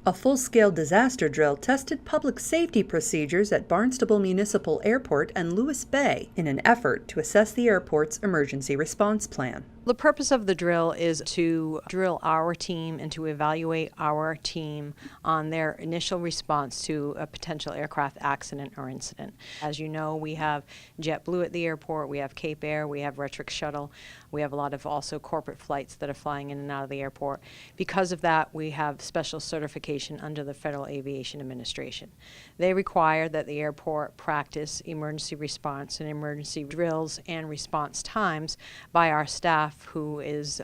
A full-scale disaster drill tested public safety procedures at Barnstable Municipal Airport and Lewis Bay in an effort to assess the airport's emergency response plan. The purpose of the drill is to drill our team and to evaluate our team on their initial response to a potential aircraft accident or incident. As you know, we have JetBlue at the airport, we have Cape Air, we have Retrix Shuttle, we have a lot of also corporate flights that are flying in and out of the airport. Because of that, we have special certification under the Federal Aviation Administration. They require that the airport practice emergency response and emergency drills and response times by our staff who is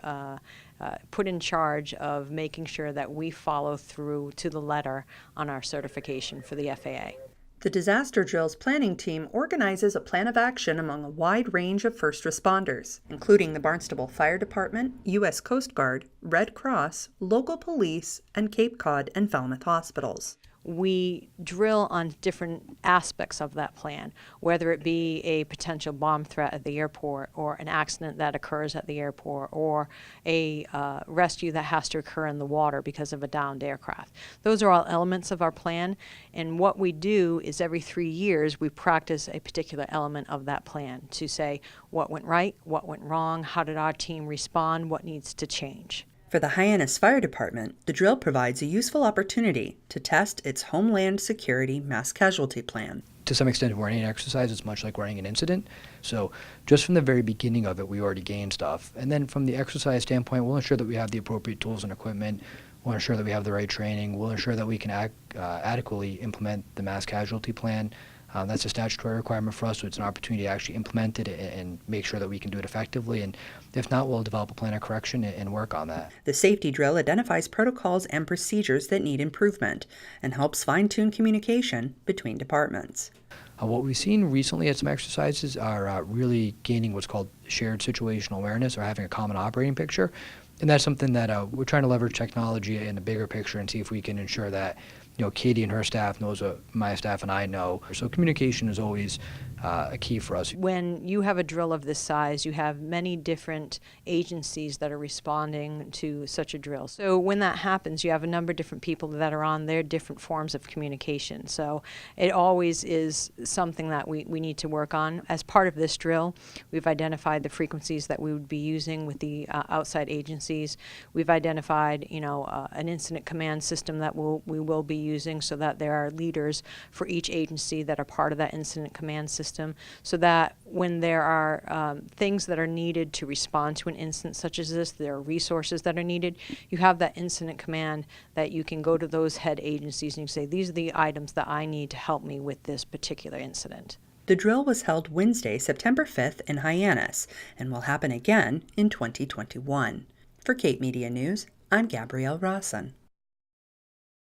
put in charge of making sure that we follow through to the letter on our certification for the FAA. The disaster drills planning team organizes a plan of action among a wide range of first responders, including the Barnstable Fire Department, U.S. Coast Guard, Red Cross, local police, and Cape Cod and Falmouth hospitals. We drill on different aspects of that plan, whether it be a potential bomb threat at the airport or an accident that occurs at the airport or a rescue that has to occur in the water because of a downed aircraft. Those are all elements of our plan, and what we do is every 3 years we practice a particular element of that plan to say what went right, what went wrong, how did our team respond, what needs to change. For the Hyannis Fire Department, the drill provides a useful opportunity to test its Homeland Security mass casualty plan. To some extent, running an exercise is much like running an incident. So just from the very beginning of it, we already gained stuff. And then from the exercise standpoint, we'll ensure that we have the appropriate tools and equipment. We'll ensure that we have the right training. We'll ensure that we can adequately implement the mass casualty plan. That's a statutory requirement for us, so it's an opportunity to actually implement it and make sure that we can do it effectively. And if not, we'll develop a plan of correction and work on that. The safety drill identifies protocols and procedures that need improvement and helps fine-tune communication between departments. What we've seen recently at some exercises are really gaining what's called shared situational awareness, or having a common operating picture. And that's something that we're trying to leverage technology in the bigger picture and see if we can ensure that Katie and her staff knows what my staff and I know. So communication is always a key for us. When you have a drill of this size, you have many different agencies that are responding to such a drill. So when that happens, you have a number of different people that are on their different forms of communication. So it always is something that we need to work on. As part of this drill, we've identified the frequencies that we would be using with the outside agencies. We've identified, an incident command system that we will be using, so that there are leaders for each agency that are part of that incident command system, so that when there are things that are needed to respond to an incident such as this, there are resources that are needed, you have that incident command that you can go to those head agencies and you say, these are the items that I need to help me with this particular incident. The drill was held Wednesday, September 5th in Hyannis and will happen again in 2021. For Cape Media News, I'm Gabrielle Rawson.